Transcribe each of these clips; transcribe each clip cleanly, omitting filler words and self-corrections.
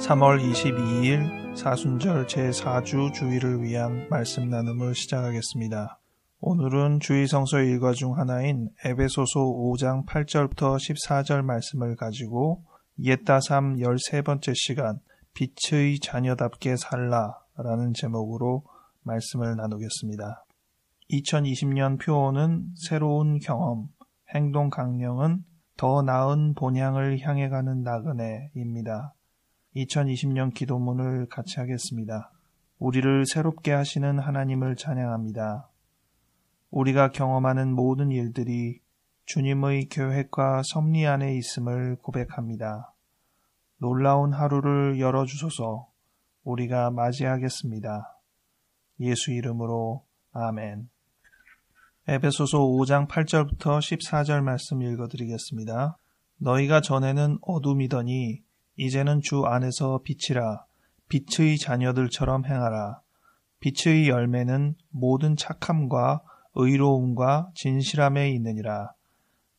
3월 22일 사순절 제4주 주일을 위한 말씀 나눔을 시작하겠습니다. 오늘은 주일 성서 일과 중 하나인 에베소서 5장 8절부터 14절 말씀을 가지고 옛다삼 13번째 시간 빛의 자녀답게 살라라는 제목으로 말씀을 나누겠습니다. 2020년 표어는 새로운 경험, 행동 강령은 더 나은 본향을 향해 가는 나그네입니다. 2020년 기도문을 같이 하겠습니다. 우리를 새롭게 하시는 하나님을 찬양합니다. 우리가 경험하는 모든 일들이 주님의 계획과 섭리 안에 있음을 고백합니다. 놀라운 하루를 열어주소서. 우리가 맞이하겠습니다. 예수 이름으로 아멘. 에베소서 5장 8절부터 14절 말씀 읽어드리겠습니다. 너희가 전에는 어둠이더니 이제는 주 안에서 빛이라. 빛의 자녀들처럼 행하라. 빛의 열매는 모든 착함과 의로움과 진실함에 있느니라.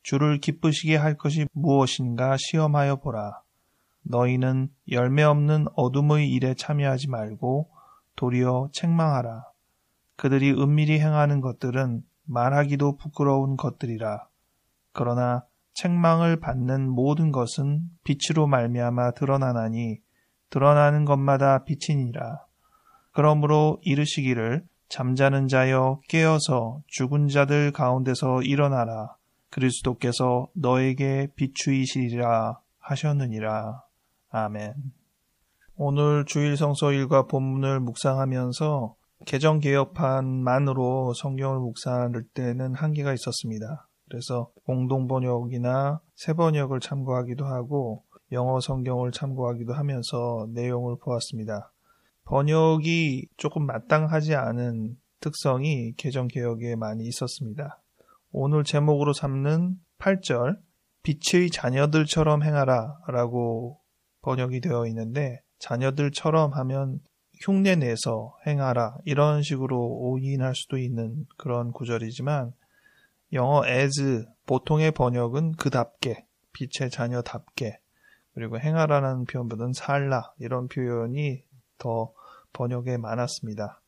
주를 기쁘시게 할 것이 무엇인가 시험하여 보라. 너희는 열매 없는 어둠의 일에 참여하지 말고 도리어 책망하라. 그들이 은밀히 행하는 것들은 말하기도 부끄러운 것들이라. 그러나 책망을 받는 모든 것은 빛으로 말미암아 드러나나니 드러나는 것마다 빛이니라. 그러므로 이르시기를 잠자는 자여 깨어서 죽은 자들 가운데서 일어나라. 그리스도께서 너에게 비추이시리라 하셨느니라. 아멘. 오늘 주일 성서 일과 본문을 묵상하면서 개정개혁판만으로 성경을 묵상할 때는 한계가 있었습니다. 그래서 공동번역이나 새번역을 참고하기도 하고 영어 성경을 참고하기도 하면서 내용을 보았습니다. 번역이 조금 마땅하지 않은 특성이 개정개혁에 많이 있었습니다. 오늘 제목으로 삼는 8절 빛의 자녀들처럼 행하라 라고 번역이 되어 있는데 자녀들처럼 하면 흉내내서 행하라 이런 식으로 오인할 수도 있는 그런 구절이지만 영어 as 보통의 번역은 그답게 빛의 자녀답게 그리고 행하라는 표현보다는 살라 이런 표현이 더 번역에 많았습니다.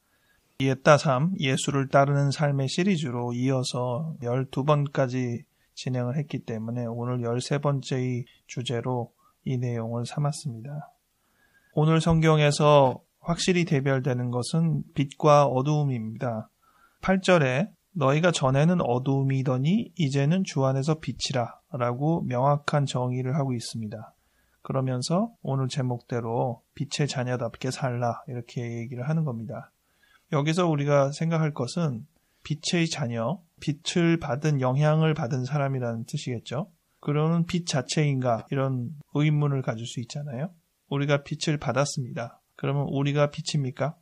옛다삼 예수를 따르는 삶의 시리즈로 이어서 12번까지 진행을 했기 때문에 오늘 13번째의 주제로 이 내용을 삼았습니다. 오늘 성경에서 확실히 대별되는 것은 빛과 어두움입니다. 8절에 너희가 전에는 어두움이더니 이제는 주 안에서 빛이라 라고 명확한 정의를 하고 있습니다. 그러면서 오늘 제목대로 빛의 자녀답게 살라 이렇게 얘기를 하는 겁니다. 여기서 우리가 생각할 것은 빛의 자녀, 빛을 받은 영향을 받은 사람이라는 뜻이겠죠. 그러면 빛 자체인가 이런 의문을 가질 수 있잖아요. 우리가 빛을 받았습니다. 그러면 우리가 빛입니까?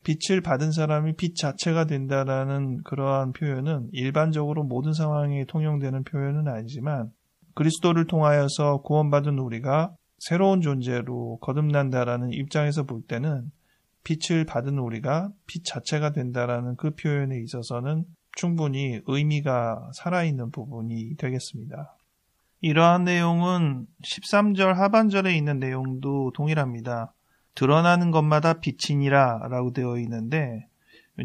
빛을 받은 사람이 빛 자체가 된다라는 그러한 표현은 일반적으로 모든 상황에 통용되는 표현은 아니지만 그리스도를 통하여서 구원받은 우리가 새로운 존재로 거듭난다라는 입장에서 볼 때는 빛을 받은 우리가 빛 자체가 된다라는 그 표현에 있어서는 충분히 의미가 살아있는 부분이 되겠습니다. 이러한 내용은 13절 하반절에 있는 내용도 동일합니다. 드러나는 것마다 빛이니라 라고 되어 있는데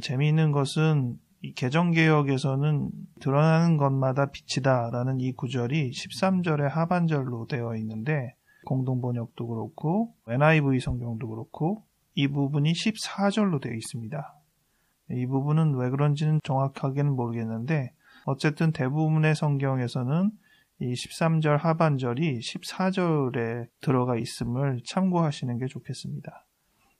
재미있는 것은 이 개정개혁에서는 드러나는 것마다 빛이다 라는 이 구절이 13절의 하반절로 되어 있는데 공동번역도 그렇고 NIV 성경도 그렇고 이 부분이 14절로 되어 있습니다. 이 부분은 왜 그런지는 정확하게는 모르겠는데 어쨌든 대부분의 성경에서는 이 13절 하반절이 14절에 들어가 있음을 참고하시는 게 좋겠습니다.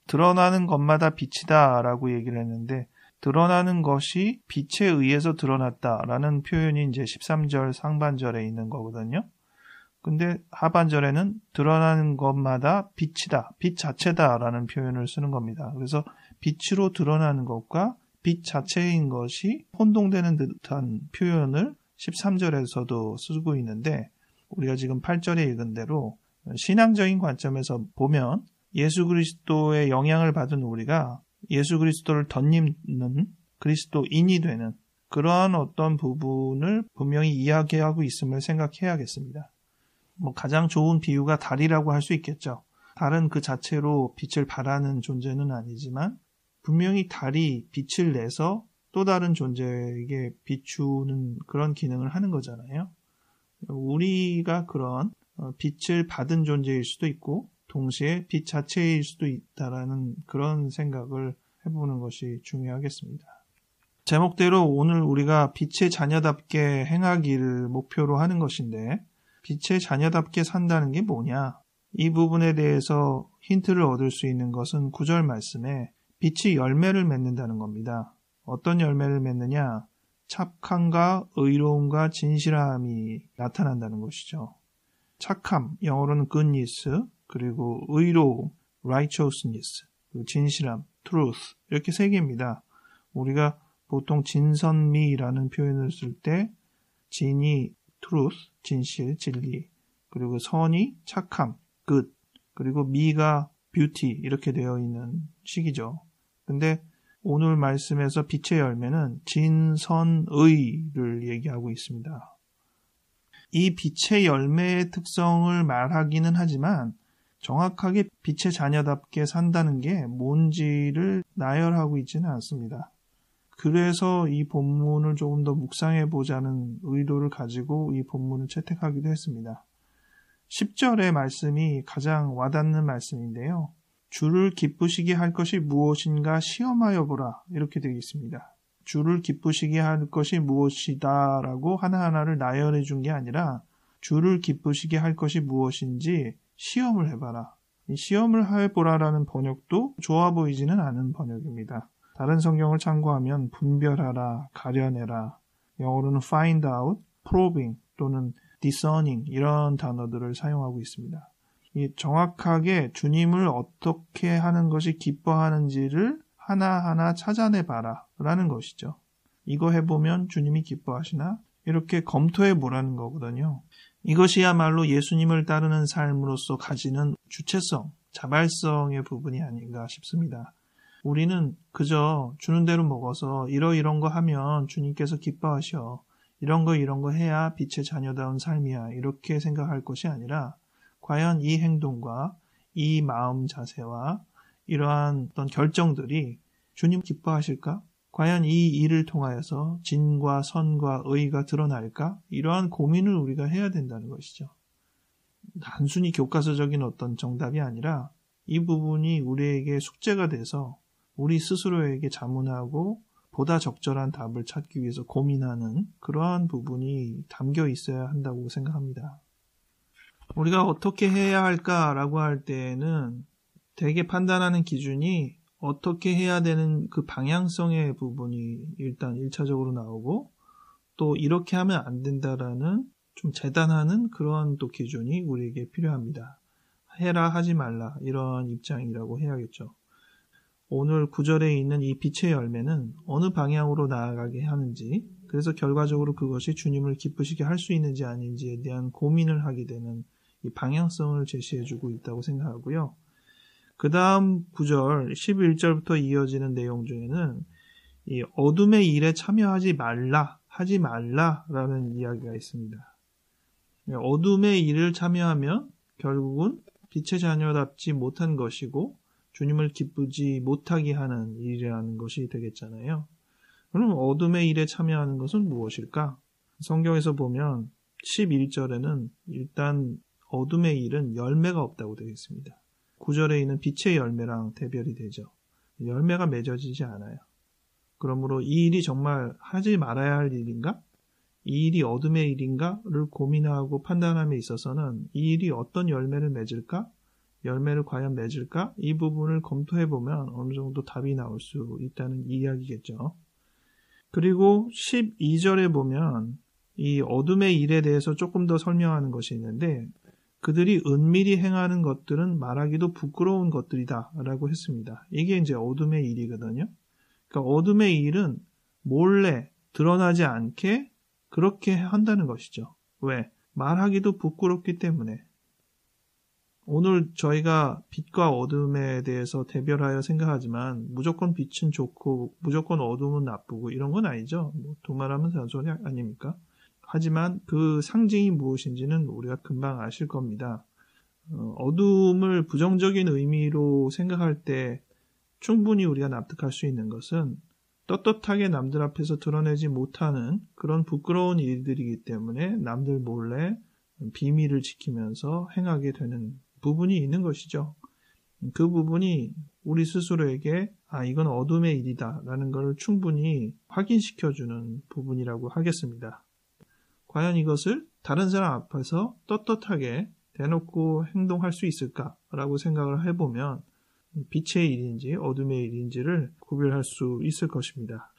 드러나는 것마다 빛이다 라고 얘기를 했는데 드러나는 것이 빛에 의해서 드러났다라는 표현이 이제 13절 상반절에 있는 거거든요. 근데 하반절에는 드러나는 것마다 빛이다, 빛 자체다라는 표현을 쓰는 겁니다. 그래서 빛으로 드러나는 것과 빛 자체인 것이 혼동되는 듯한 표현을 13절에서도 쓰고 있는데 우리가 지금 8절에 읽은 대로 신앙적인 관점에서 보면 예수 그리스도의 영향을 받은 우리가 예수 그리스도를 덧입는 그리스도인이 되는 그러한 어떤 부분을 분명히 이야기하고 있음을 생각해야겠습니다. 가장 좋은 비유가 달이라고 할 수 있겠죠. 달은 그 자체로 빛을 발하는 존재는 아니지만 분명히 달이 빛을 내서 또 다른 존재에게 비추는 그런 기능을 하는 거잖아요. 우리가 그런 빛을 받은 존재일 수도 있고 동시에 빛 자체일 수도 있다라는 그런 생각을 해보는 것이 중요하겠습니다. 제목대로 오늘 우리가 빛의 자녀답게 행하기를 목표로 하는 것인데 빛의 자녀답게 산다는 게 뭐냐? 이 부분에 대해서 힌트를 얻을 수 있는 것은 9절 말씀에 빛이 열매를 맺는다는 겁니다. 어떤 열매를 맺느냐? 착함과 의로움과 진실함이 나타난다는 것이죠. 착함, 영어로는 goodness, 그리고 의로움, righteousness, 그리고 진실함, truth, 이렇게 세 개입니다. 우리가 보통 진선미라는 표현을 쓸 때 진이 truth, 진실, 진리, 그리고 선이 착함, good, 그리고 미가 beauty 이렇게 되어 있는 식이죠. 근데 오늘 말씀에서 빛의 열매는 진선의를 얘기하고 있습니다. 이 빛의 열매의 특성을 말하기는 하지만 정확하게 빛의 자녀답게 산다는 게 뭔지를 나열하고 있지는 않습니다. 그래서 이 본문을 조금 더 묵상해 보자는 의도를 가지고 이 본문을 채택하기도 했습니다. 10절의 말씀이 가장 와닿는 말씀인데요. 주를 기쁘시게 할 것이 무엇인가 시험하여 보라 이렇게 되어 있습니다. 주를 기쁘시게 할 것이 무엇이다 라고 하나하나를 나열해 준 게 아니라 주를 기쁘시게 할 것이 무엇인지 시험을 해봐라. 이 시험을 해보라라는 번역도 좋아 보이지는 않은 번역입니다. 다른 성경을 참고하면 분별하라, 가려내라, 영어로는 find out, probing 또는 discerning 이런 단어들을 사용하고 있습니다. 이 정확하게 주님을 어떻게 하는 것이 기뻐하는지를 하나하나 찾아내봐라 라는 것이죠. 이거 해보면 주님이 기뻐하시나? 이렇게 검토해 보라는 거거든요. 이것이야말로 예수님을 따르는 삶으로서 가지는 주체성, 자발성의 부분이 아닌가 싶습니다. 우리는 그저 주는 대로 먹어서 이런 거 하면 주님께서 기뻐하셔. 이런 거 해야 빛의 자녀다운 삶이야. 이렇게 생각할 것이 아니라 과연 이 행동과 이 마음 자세와 이러한 어떤 결정들이 주님 기뻐하실까? 과연 이 일을 통하여서 진과 선과 의가 드러날까? 이러한 고민을 우리가 해야 된다는 것이죠. 단순히 교과서적인 어떤 정답이 아니라 이 부분이 우리에게 숙제가 돼서 우리 스스로에게 자문하고 보다 적절한 답을 찾기 위해서 고민하는 그러한 부분이 담겨 있어야 한다고 생각합니다. 우리가 어떻게 해야 할까라고 할 때에는 대개 판단하는 기준이 어떻게 해야 되는 그 방향성의 부분이 일단 1차적으로 나오고 또 이렇게 하면 안 된다라는 좀 재단하는 그러한 또 기준이 우리에게 필요합니다. 해라 하지 말라 이런 입장이라고 해야겠죠. 오늘 9절에 있는 이 빛의 열매는 어느 방향으로 나아가게 하는지 그래서 결과적으로 그것이 주님을 기쁘시게 할 수 있는지 아닌지에 대한 고민을 하게 되는 이 방향성을 제시해주고 있다고 생각하고요. 그 다음 9절 11절부터 이어지는 내용 중에는 이 어둠의 일에 참여하지 말라, 하지 말라라는 이야기가 있습니다. 어둠의 일을 참여하면 결국은 빛의 자녀답지 못한 것이고 주님을 기쁘지 못하게 하는 일이라는 것이 되겠잖아요. 그럼 어둠의 일에 참여하는 것은 무엇일까? 성경에서 보면 11절에는 일단 어둠의 일은 열매가 없다고 되어 있습니다. 9절에 있는 빛의 열매랑 대별이 되죠. 열매가 맺어지지 않아요. 그러므로 이 일이 정말 하지 말아야 할 일인가? 이 일이 어둠의 일인가를 고민하고 판단함에 있어서는 이 일이 어떤 열매를 맺을까? 열매를 과연 맺을까? 이 부분을 검토해보면 어느 정도 답이 나올 수 있다는 이야기겠죠. 그리고 12절에 보면 이 어둠의 일에 대해서 조금 더 설명하는 것이 있는데 그들이 은밀히 행하는 것들은 말하기도 부끄러운 것들이다 라고 했습니다. 이게 이제 어둠의 일이거든요. 그러니까 어둠의 일은 몰래 드러나지 않게 그렇게 한다는 것이죠. 왜? 말하기도 부끄럽기 때문에. 오늘 저희가 빛과 어둠에 대해서 대별하여 생각하지만 무조건 빛은 좋고 무조건 어둠은 나쁘고 이런 건 아니죠. 두말하면 잔소리 아닙니까? 하지만 그 상징이 무엇인지는 우리가 금방 아실 겁니다. 어둠을 부정적인 의미로 생각할 때 충분히 우리가 납득할 수 있는 것은 떳떳하게 남들 앞에서 드러내지 못하는 그런 부끄러운 일들이기 때문에 남들 몰래 비밀을 지키면서 행하게 되는 부분이 있는 것이죠. 그 부분이 우리 스스로에게 이건 어둠의 일이다 라는 걸 충분히 확인시켜주는 부분이라고 하겠습니다. 과연 이것을 다른 사람 앞에서 떳떳하게 대놓고 행동할 수 있을까라고 생각을 해보면 빛의 일인지 어둠의 일인지를 구별할 수 있을 것입니다.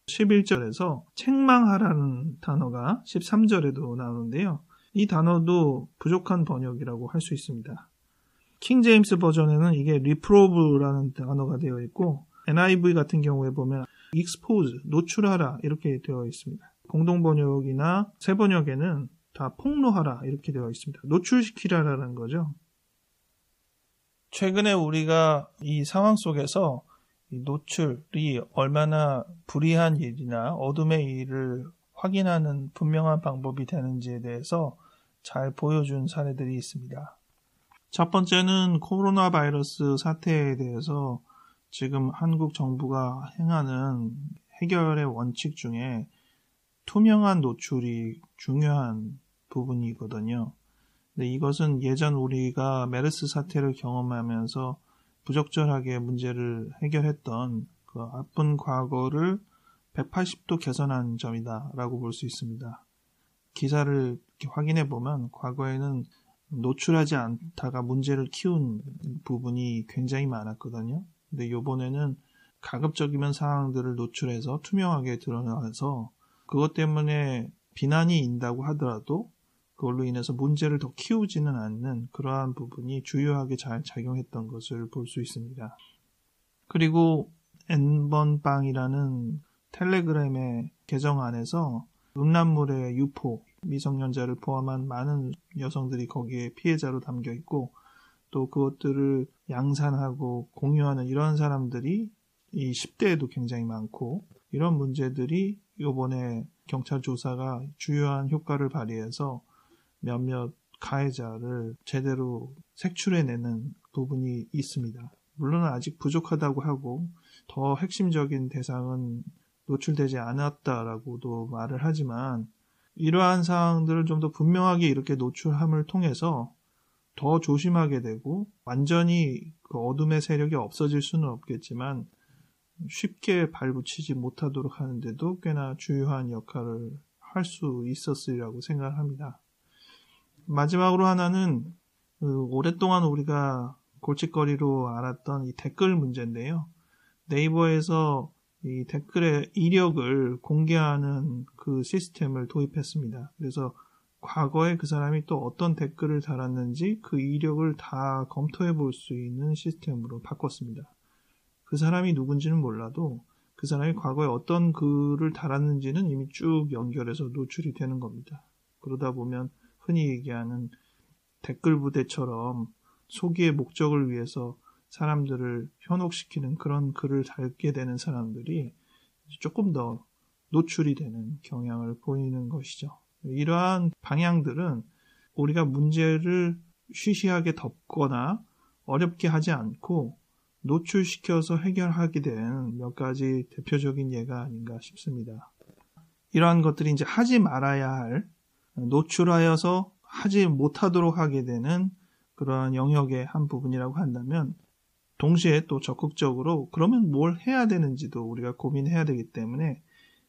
11절에서 책망하라는 단어가 13절에도 나오는데요. 이 단어도 부족한 번역이라고 할 수 있습니다. 킹 제임스 버전에는 이게 reprove라는 단어가 되어 있고 NIV 같은 경우에 보면 expose, 노출하라 이렇게 되어 있습니다. 공동 번역이나 새 번역에는 다 폭로하라 이렇게 되어 있습니다. 노출시키라라는 거죠. 최근에 우리가 이 상황 속에서 이 노출이 얼마나 불의한 일이나 어둠의 일을 확인하는 분명한 방법이 되는지에 대해서 잘 보여준 사례들이 있습니다. 첫 번째는 코로나 바이러스 사태에 대해서 지금 한국 정부가 행하는 해결의 원칙 중에 투명한 노출이 중요한 부분이거든요. 근데 이것은 예전 우리가 메르스 사태를 경험하면서 부적절하게 문제를 해결했던 그 나쁜 과거를 180도 개선한 점이다라고 볼 수 있습니다. 기사를 확인해 보면 과거에는 노출하지 않다가 문제를 키운 부분이 굉장히 많았거든요. 근데 이번에는 가급적이면 사항들을 노출해서 투명하게 드러나서 그것 때문에 비난이 있다고 하더라도 그걸로 인해서 문제를 더 키우지는 않는 그러한 부분이 주요하게 잘 작용했던 것을 볼 수 있습니다. 그리고 N번빵이라는 텔레그램의 계정 안에서 음란물의 유포, 미성년자를 포함한 많은 여성들이 거기에 피해자로 담겨 있고 또 그것들을 양산하고 공유하는 이런 사람들이 이 10대에도 굉장히 많고 이런 문제들이 이번에 경찰 조사가 주요한 효과를 발휘해서 몇몇 가해자를 제대로 색출해내는 부분이 있습니다. 물론 아직 부족하다고 하고 더 핵심적인 대상은 노출되지 않았다라고도 말을 하지만 이러한 사항들을 좀 더 분명하게 이렇게 노출함을 통해서 더 조심하게 되고 완전히 그 어둠의 세력이 없어질 수는 없겠지만 쉽게 발붙이지 못하도록 하는데도 꽤나 주요한 역할을 할 수 있었으리라고 생각합니다. 마지막으로 하나는 오랫동안 우리가 골칫거리로 알았던 이 댓글 문제인데요. 네이버에서 이 댓글의 이력을 공개하는 그 시스템을 도입했습니다. 그래서 과거에 그 사람이 또 어떤 댓글을 달았는지 그 이력을 다 검토해 볼 수 있는 시스템으로 바꿨습니다. 그 사람이 누군지는 몰라도 그 사람이 과거에 어떤 글을 달았는지는 이미 쭉 연결해서 노출이 되는 겁니다. 그러다 보면 흔히 얘기하는 댓글 부대처럼 소기의 목적을 위해서 사람들을 현혹시키는 그런 글을 달게 되는 사람들이 조금 더 노출이 되는 경향을 보이는 것이죠. 이러한 방향들은 우리가 문제를 쉬쉬하게 덮거나 어렵게 하지 않고 노출시켜서 해결하게 된 몇 가지 대표적인 예가 아닌가 싶습니다. 이러한 것들이 이제 하지 말아야 할 노출하여서 하지 못하도록 하게 되는 그러한 영역의 한 부분이라고 한다면 동시에 또 적극적으로 그러면 뭘 해야 되는지도 우리가 고민해야 되기 때문에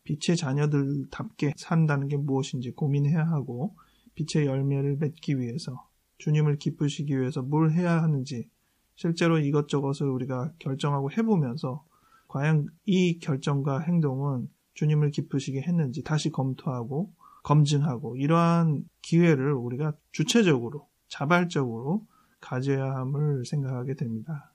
빛의 자녀들답게 산다는 게 무엇인지 고민해야 하고 빛의 열매를 맺기 위해서 주님을 기쁘시기 위해서 뭘 해야 하는지 실제로 이것저것을 우리가 결정하고 해보면서 과연 이 결정과 행동은 주님을 기쁘시게 했는지 다시 검토하고 검증하고 이러한 기회를 우리가 주체적으로 자발적으로 가져야 함을 생각하게 됩니다.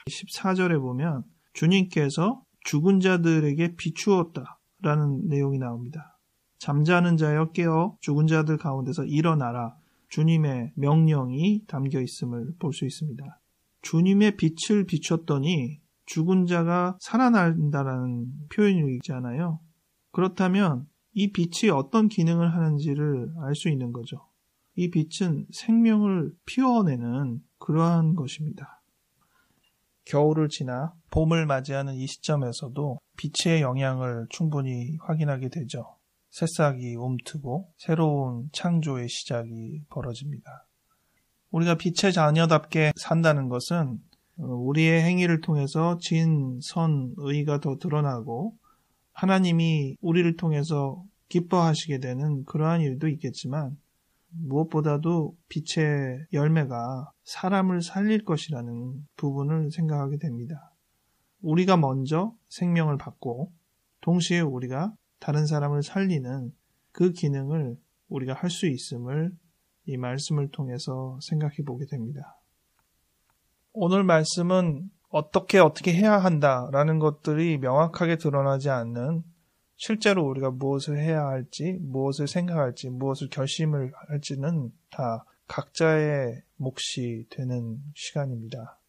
14절에 보면 주님께서 죽은 자들에게 비추었다라는 내용이 나옵니다. 잠자는 자여 깨어 죽은 자들 가운데서 일어나라. 주님의 명령이 담겨 있음을 볼 수 있습니다. 주님의 빛을 비췄더니 죽은 자가 살아난다라는 표현이 있잖아요. 그렇다면 이 빛이 어떤 기능을 하는지를 알 수 있는 거죠. 이 빛은 생명을 피워내는 그러한 것입니다. 겨울을 지나 봄을 맞이하는 이 시점에서도 빛의 영향을 충분히 확인하게 되죠. 새싹이 움트고 새로운 창조의 시작이 벌어집니다. 우리가 빛의 자녀답게 산다는 것은 우리의 행위를 통해서 진, 선, 의가 더 드러나고 하나님이 우리를 통해서 기뻐하시게 되는 그러한 일도 있겠지만 무엇보다도 빛의 열매가 사람을 살릴 것이라는 부분을 생각하게 됩니다. 우리가 먼저 생명을 받고 동시에 우리가 다른 사람을 살리는 그 기능을 우리가 할 수 있음을 이 말씀을 통해서 생각해 보게 됩니다. 오늘 말씀은 어떻게 해야 한다라는 것들이 명확하게 드러나지 않는 실제로 우리가 무엇을 해야 할지, 무엇을 생각할지, 무엇을 결심을 할지는 다 각자의 몫이 되는 시간입니다.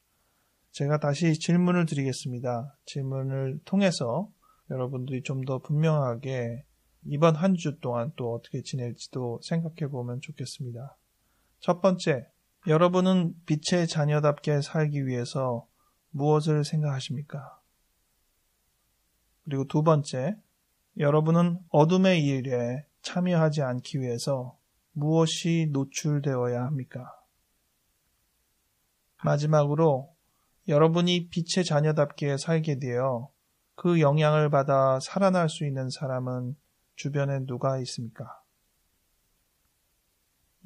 제가 다시 질문을 드리겠습니다. 질문을 통해서 여러분들이 좀 더 분명하게 이번 한 주 동안 또 어떻게 지낼지도 생각해 보면 좋겠습니다. 첫 번째, 여러분은 빛의 자녀답게 살기 위해서 무엇을 생각하십니까? 그리고 두 번째, 여러분은 어둠의 일에 참여하지 않기 위해서 무엇이 노출되어야 합니까? 마지막으로 여러분이 빛의 자녀답게 살게 되어 그 영향을 받아 살아날 수 있는 사람은 주변에 누가 있습니까?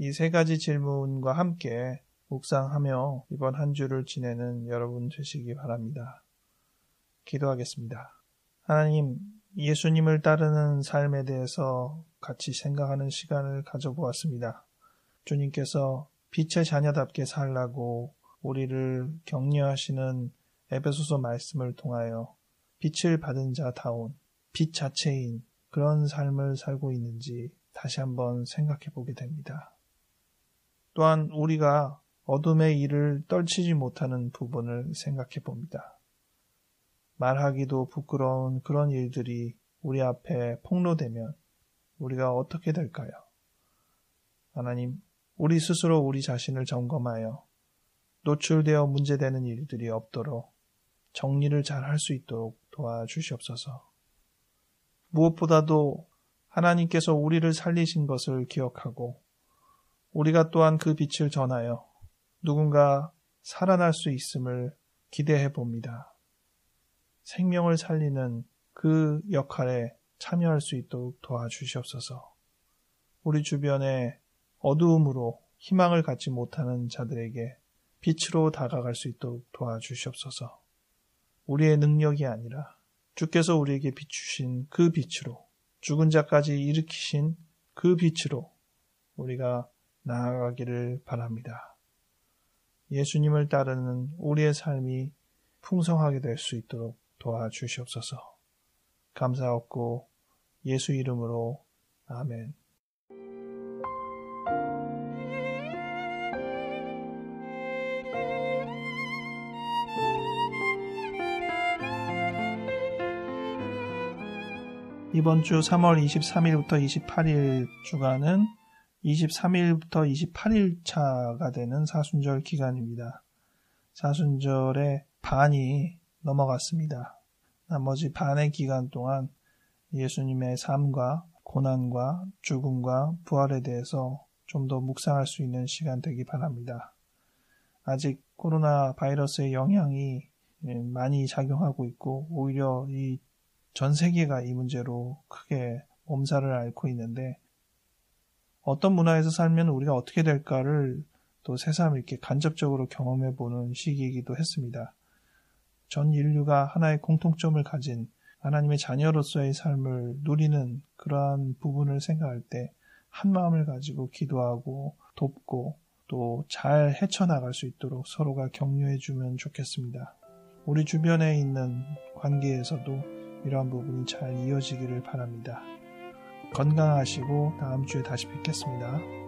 이 세 가지 질문과 함께 묵상하며 이번 한 주를 지내는 여러분 되시기 바랍니다. 기도하겠습니다. 하나님, 예수님을 따르는 삶에 대해서 같이 생각하는 시간을 가져보았습니다. 주님께서 빛의 자녀답게 살라고 우리를 격려하시는 에베소서 말씀을 통하여 빛을 받은 자다운 빛 자체인 그런 삶을 살고 있는지 다시 한번 생각해 보게 됩니다. 또한 우리가 어둠의 일을 떨치지 못하는 부분을 생각해 봅니다. 말하기도 부끄러운 그런 일들이 우리 앞에 폭로되면 우리가 어떻게 될까요? 하나님, 우리 스스로 우리 자신을 점검하여 노출되어 문제되는 일들이 없도록 정리를 잘 할 수 있도록 도와주시옵소서. 무엇보다도 하나님께서 우리를 살리신 것을 기억하고 우리가 또한 그 빛을 전하여 누군가 살아날 수 있음을 기대해 봅니다. 생명을 살리는 그 역할에 참여할 수 있도록 도와주시옵소서. 우리 주변에 어두움으로 희망을 갖지 못하는 자들에게 빛으로 다가갈 수 있도록 도와주시옵소서. 우리의 능력이 아니라 주께서 우리에게 비추신 그 빛으로, 죽은 자까지 일으키신 그 빛으로 우리가 나아가기를 바랍니다. 예수님을 따르는 우리의 삶이 풍성하게 될 수 있도록 도와주시옵소서. 감사하옵고 예수 이름으로 아멘. 이번 주 3월 23일부터 28일 주간은 23일부터 28일차가 되는 사순절 기간입니다. 사순절의 반이 넘어갔습니다. 나머지 반의 기간 동안 예수님의 삶과 고난과 죽음과 부활에 대해서 좀 더 묵상할 수 있는 시간 되기 바랍니다. 아직 코로나 바이러스의 영향이 많이 작용하고 있고 오히려 전 세계가 이 문제로 크게 몸살을 앓고 있는데 어떤 문화에서 살면 우리가 어떻게 될까를 또 새삼 이렇게 간접적으로 경험해보는 시기이기도 했습니다. 전 인류가 하나의 공통점을 가진 하나님의 자녀로서의 삶을 누리는 그러한 부분을 생각할 때 한 마음을 가지고 기도하고 돕고 또 잘 헤쳐나갈 수 있도록 서로가 격려해주면 좋겠습니다. 우리 주변에 있는 관계에서도 이러한 부분이 잘 이어지기를 바랍니다. 건강하시고 다음 주에 다시 뵙겠습니다.